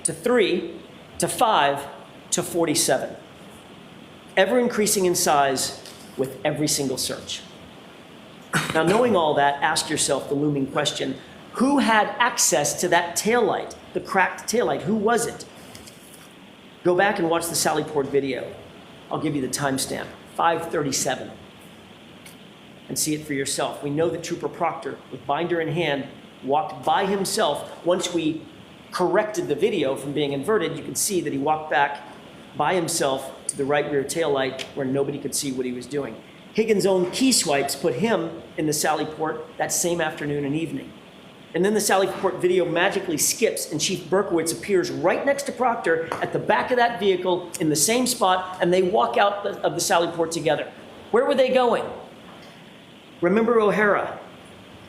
to 3 to 5 to 47. Ever increasing in size with every single search. Now, knowing all that, ask yourself the looming question: who had access to that taillight, the cracked taillight? Who was it? Go back and watch the Sally Port video. I'll give you the timestamp, 5:37. And see it for yourself. We know that Trooper Proctor, with binder in hand, walked by himself. Once we corrected the video from being inverted, you can see that he walked back by himself to the right rear taillight where nobody could see what he was doing. Higgins' own key swipes put him in the Sally Port that same afternoon and evening. And then the Sally Port video magically skips and Chief Berkowitz appears right next to Proctor at the back of that vehicle in the same spot, and they walk out of the Sally Port together. Where were they going? Remember O'Hara?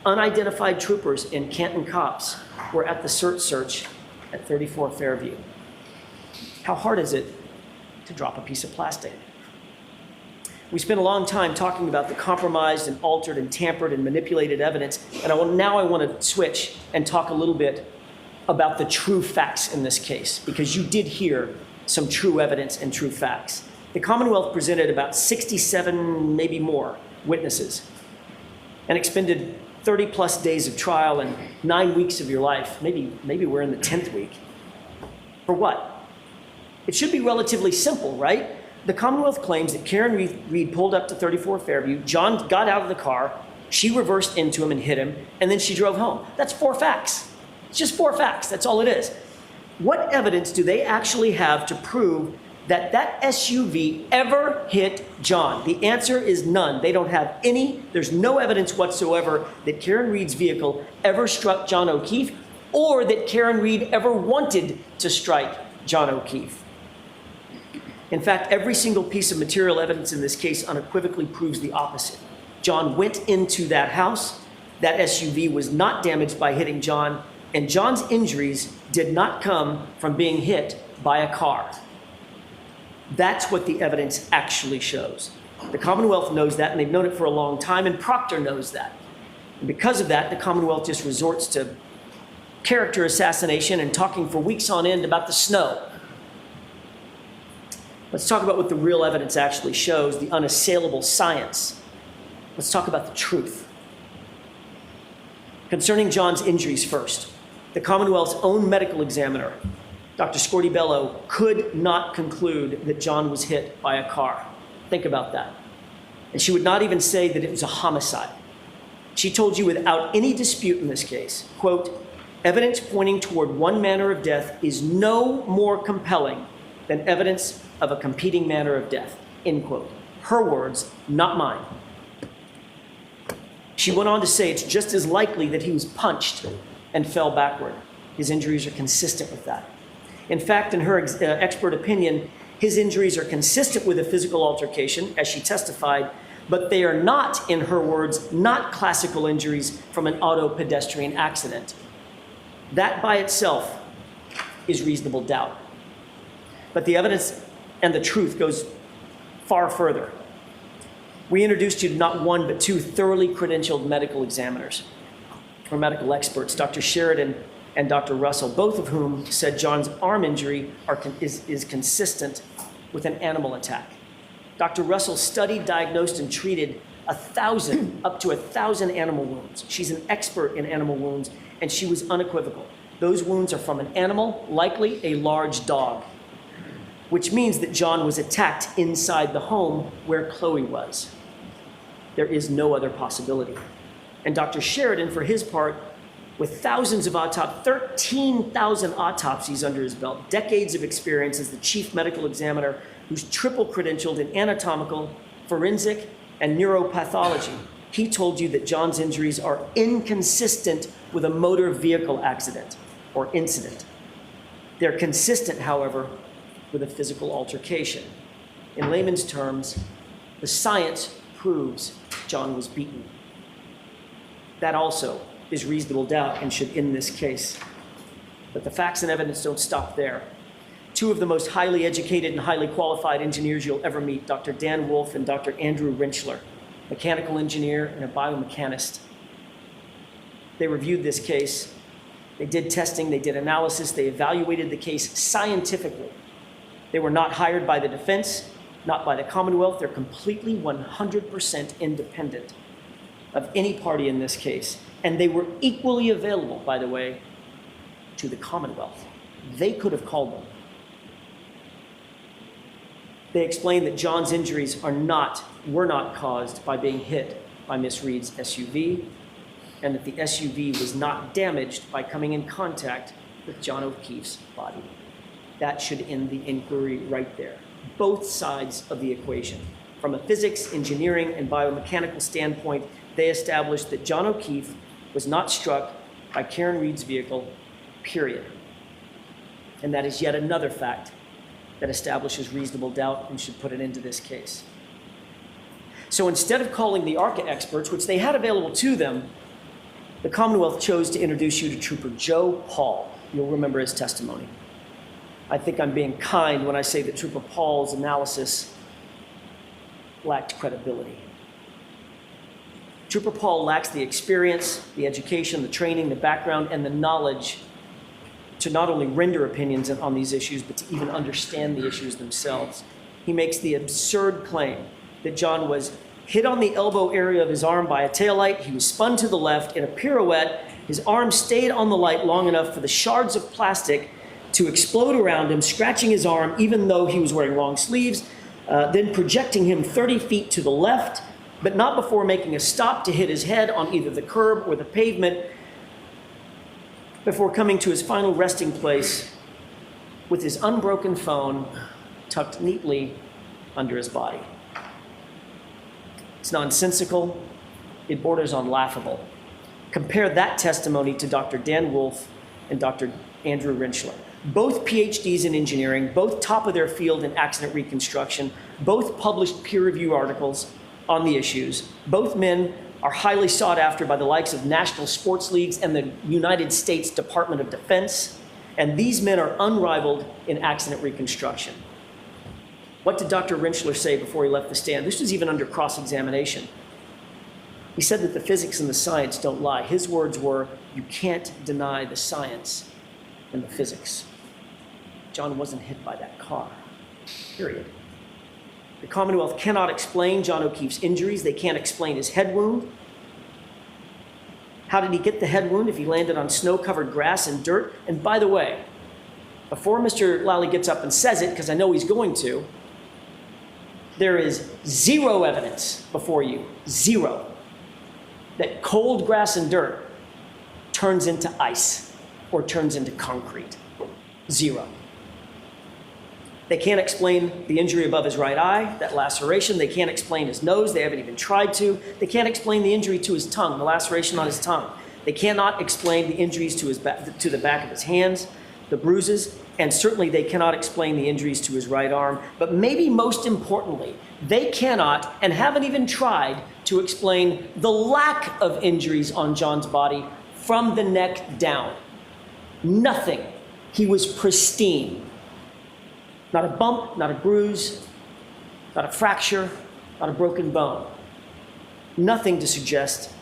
Unidentified troopers in Canton Cops were at the search at 34 Fairview. How hard is it to drop a piece of plastic? We spent a long time talking about the compromised and altered and tampered and manipulated evidence, and now I want to switch and talk a little bit about the true facts in this case, because you did hear some true evidence and true facts. The Commonwealth presented about 67, maybe more, witnesses, and expended 30 plus days of trial and 9 weeks of your life. Maybe we're in the 10th week. For what? It should be relatively simple, right? The Commonwealth claims that Karen Reed pulled up to 34 Fairview, John got out of the car, she reversed into him and hit him, and then she drove home. That's 4 facts. It's just 4 facts, that's all it is. What evidence do they actually have to prove that that SUV ever hit John? The answer is none. They don't have any. There's no evidence whatsoever that Karen Reed's vehicle ever struck John O'Keefe, or that Karen Reed ever wanted to strike John O'Keefe. In fact, every single piece of material evidence in this case unequivocally proves the opposite. John went into that house. That SUV was not damaged by hitting John, and John's injuries did not come from being hit by a car. That's what the evidence actually shows. The Commonwealth knows that, and they've known it for a long time, and Proctor knows that. And because of that, the Commonwealth just resorts to character assassination and talking for weeks on end about the snow. Let's talk about what the real evidence actually shows, the unassailable science. Let's talk about the truth. Concerning John's injuries first, the Commonwealth's own medical examiner, Dr. Scorti-Bello, could not conclude that John was hit by a car. Think about that. And she would not even say that it was a homicide. She told you without any dispute in this case, quote, evidence pointing toward one manner of death is no more compelling than evidence of a competing manner of death, end quote. Her words, not mine. She went on to say it's just as likely that he was punched and fell backward. His injuries are consistent with that. In fact, in her expert opinion, his injuries are consistent with a physical altercation, as she testified, but they are not, in her words, not classical injuries from an auto-pedestrian accident. That by itself is reasonable doubt. But the evidence and the truth goes far further. We introduced you to not one, but 2 thoroughly credentialed medical examiners, or medical experts, Dr. Sheridan and Dr. Russell, both of whom said John's arm injury is consistent with an animal attack. Dr. Russell studied, diagnosed, and treated 1,000, up to 1,000 animal wounds. She's an expert in animal wounds, and she was unequivocal. Those wounds are from an animal, likely a large dog, which means that John was attacked inside the home where Chloe was. There is no other possibility. And Dr. Sheridan, for his part, with thousands of 13,000 autopsies under his belt, decades of experience as the chief medical examiner who's triple credentialed in anatomical, forensic, and neuropathology, he told you that John's injuries are inconsistent with a motor vehicle accident or incident. They're consistent, however, with a physical altercation. In layman's terms, the science proves John was beaten. That also is reasonable doubt and should end this case. But the facts and evidence don't stop there. Two of the most highly educated and highly qualified engineers you'll ever meet, Dr. Dan Wolf and Dr. Andrew Rentschler, mechanical engineer and a biomechanist. They reviewed this case. They did testing, they did analysis, they evaluated the case scientifically. They were not hired by the defense, not by the Commonwealth. They're completely 100% independent of any party in this case. And they were equally available, by the way, to the Commonwealth. They could have called them. They explained that John's injuries were not caused by being hit by Miss Reed's SUV, and that the SUV was not damaged by coming in contact with John O'Keefe's body. That should end the inquiry right there. Both sides of the equation. From a physics, engineering, and biomechanical standpoint, they established that John O'Keefe was not struck by Karen Reed's vehicle, period. And that is yet another fact that establishes reasonable doubt and should put an end to this case. So instead of calling the ARCA experts, which they had available to them, the Commonwealth chose to introduce you to Trooper Joe Paul. You'll remember his testimony. I think I'm being kind when I say that Trooper Paul's analysis lacked credibility. Trooper Paul lacks the experience, the education, the training, the background, and the knowledge to not only render opinions on these issues, but to even understand the issues themselves. He makes the absurd claim that John was hit on the elbow area of his arm by a taillight. He was spun to the left in a pirouette. His arm stayed on the light long enough for the shards of plastic to explode around him, scratching his arm even though he was wearing long sleeves, then projecting him 30 feet to the left, but not before making a stop to hit his head on either the curb or the pavement, before coming to his final resting place with his unbroken phone tucked neatly under his body. It's nonsensical. It borders on laughable. Compare that testimony to Dr. Dan Wolf and Dr. Andrew Rentschler. Both PhDs in engineering, both top of their field in accident reconstruction, both published peer-review articles on the issues. Both men are highly sought after by the likes of national sports leagues and the United States Department of Defense. And these men are unrivaled in accident reconstruction. What did Dr. Rentschler say before he left the stand? This was even under cross-examination. He said that the physics and the science don't lie. His words were, "You can't deny the science and the physics." John wasn't hit by that car, period. The Commonwealth cannot explain John O'Keefe's injuries. They can't explain his head wound. How did he get the head wound if he landed on snow-covered grass and dirt? And by the way, before Mr. Lally gets up and says it, because I know he's going to, there is zero evidence before you, zero, that cold grass and dirt turns into ice or turns into concrete. Zero. They can't explain the injury above his right eye, that laceration. They can't explain his nose. They haven't even tried to. They can't explain the injury to his tongue, the laceration on his tongue. They cannot explain the injuries to the back of his hands, the bruises, and certainly they cannot explain the injuries to his right arm. But maybe most importantly, they cannot and haven't even tried to explain the lack of injuries on John's body from the neck down. Nothing. He was pristine. Not a bump, not a bruise, not a fracture, not a broken bone. Nothing to suggest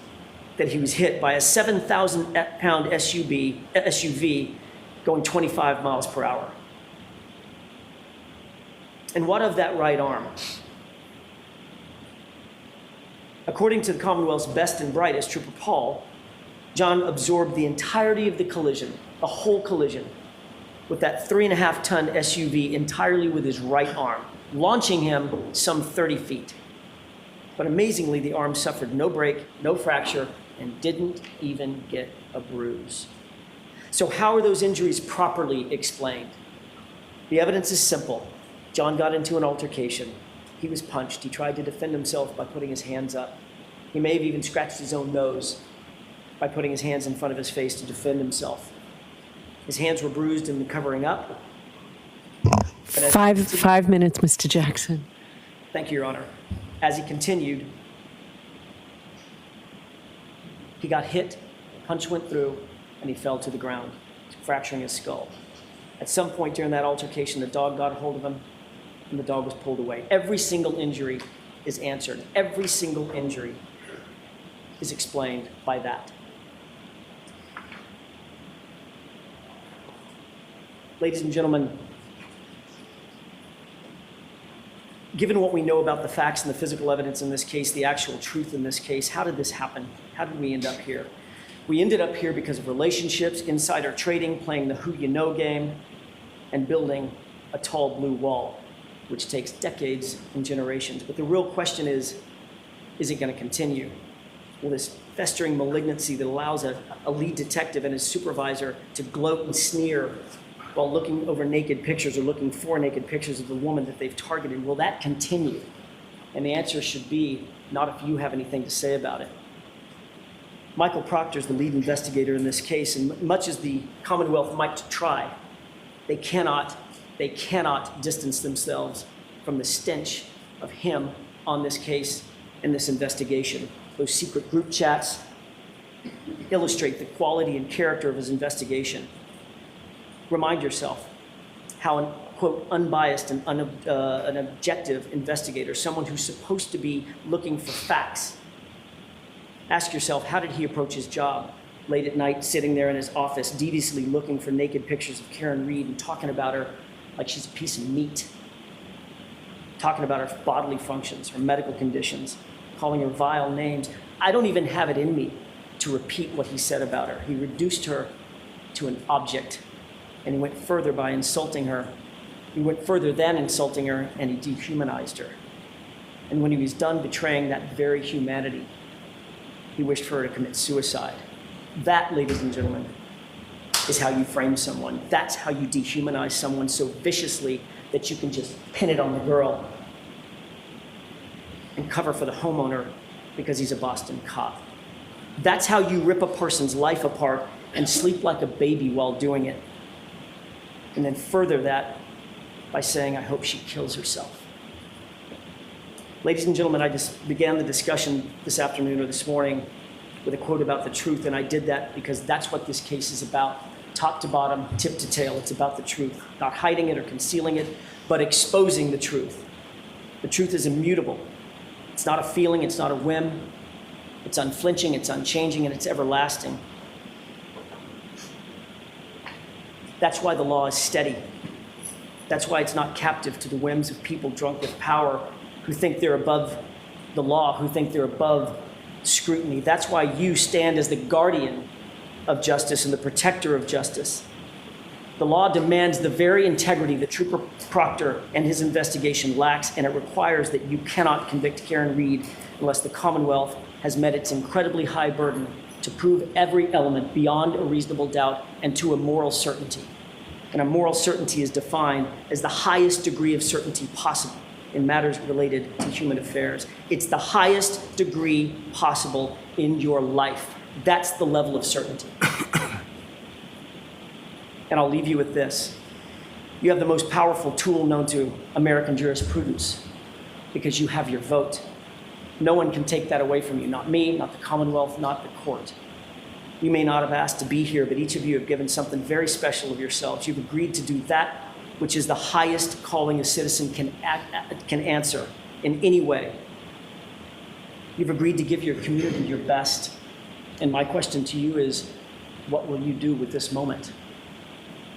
that he was hit by a 7,000-pound SUV going 25 miles per hour. And what of that right arm? According to the Commonwealth's best and brightest, Trooper Paul, John absorbed the entirety of the collision, the whole collision, with that 3.5-ton SUV entirely with his right arm, launching him some 30 feet. But amazingly, the arm suffered no break, no fracture, and didn't even get a bruise. So how are those injuries properly explained? The evidence is simple. John got into an altercation. He was punched. He tried to defend himself by putting his hands up. He may have even scratched his own nose by putting his hands in front of his face to defend himself. His hands were bruised and covering up. But as- 5 minutes, Mr. Jackson. Thank you, Your Honor. As he continued, he got hit, punch went through, and he fell to the ground, fracturing his skull. At some point during that altercation, the dog got a hold of him, and the dog was pulled away. Every single injury is answered. Every single injury is explained by that. Ladies and gentlemen, given what we know about the facts and the physical evidence in this case, the actual truth in this case, how did this happen? How did we end up here? We ended up here because of relationships, insider trading, playing the who you know game, and building a tall blue wall, which takes decades and generations. But the real question is it going to continue? Will this festering malignancy that allows a lead detective and his supervisor to gloat and sneer while looking over naked pictures or looking for naked pictures of the woman that they've targeted, will that continue? And the answer should be, not if you have anything to say about it. Michael Proctor is the lead investigator in this case, and much as the Commonwealth might try, they cannot distance themselves from the stench of him on this case and this investigation. Those secret group chats illustrate the quality and character of his investigation. Remind yourself how an, quote, unbiased and an objective investigator, someone who's supposed to be looking for facts. Ask yourself, how did he approach his job? Late at night, sitting there in his office, deviously looking for naked pictures of Karen Read and talking about her like she's a piece of meat. Talking about her bodily functions, her medical conditions, calling her vile names. I don't even have it in me to repeat what he said about her. He reduced her to an object, and he went further by insulting her. He went further than insulting her, and he dehumanized her. And when he was done betraying that very humanity, he wished for her to commit suicide. That, ladies and gentlemen, is how you frame someone. That's how you dehumanize someone so viciously that you can just pin it on the girl and cover for the homeowner because he's a Boston cop. That's how you rip a person's life apart and sleep like a baby while doing it. And then further that by saying, I hope she kills herself. Ladies and gentlemen, I just began the discussion this afternoon or this morning with a quote about the truth, and I did that because that's what this case is about. Top to bottom, tip to tail, it's about the truth. Not hiding it or concealing it, but exposing the truth. The truth is immutable. It's not a feeling, it's not a whim. It's unflinching, it's unchanging, and it's everlasting. That's why the law is steady. That's why it's not captive to the whims of people drunk with power who think they're above the law, who think they're above scrutiny. That's why you stand as the guardian of justice and the protector of justice. The law demands the very integrity that Trooper Proctor and his investigation lacks, and it requires that you cannot convict Karen Read unless the Commonwealth has met its incredibly high burden to prove every element beyond a reasonable doubt and to a moral certainty. And a moral certainty is defined as the highest degree of certainty possible in matters related to human affairs. It's the highest degree possible in your life. That's the level of certainty. And I'll leave you with this. You have the most powerful tool known to American jurisprudence because you have your vote. No one can take that away from you. Not me, not the Commonwealth, not the court. You may not have asked to be here, but each of you have given something very special of yourselves. You've agreed to do that which is the highest calling a citizen can answer in any way. You've agreed to give your community your best. And my question to you is, what will you do with this moment?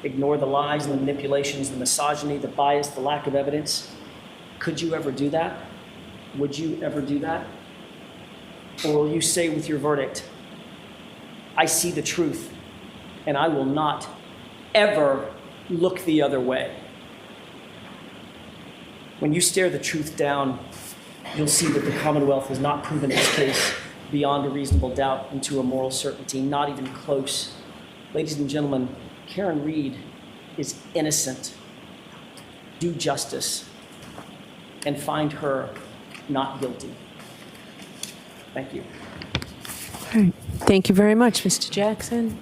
Ignore the lies and the manipulations, the misogyny, the bias, the lack of evidence? Could you ever do that? Would you ever do that? Or will you say with your verdict, I see the truth, and I will not ever look the other way? When you stare the truth down, you'll see that the Commonwealth has not proven its case beyond a reasonable doubt into a moral certainty, not even close. Ladies and gentlemen, Karen Read is innocent. Do justice and find her not guilty. Thank you. All right. Thank you very much, Mr. Jackson.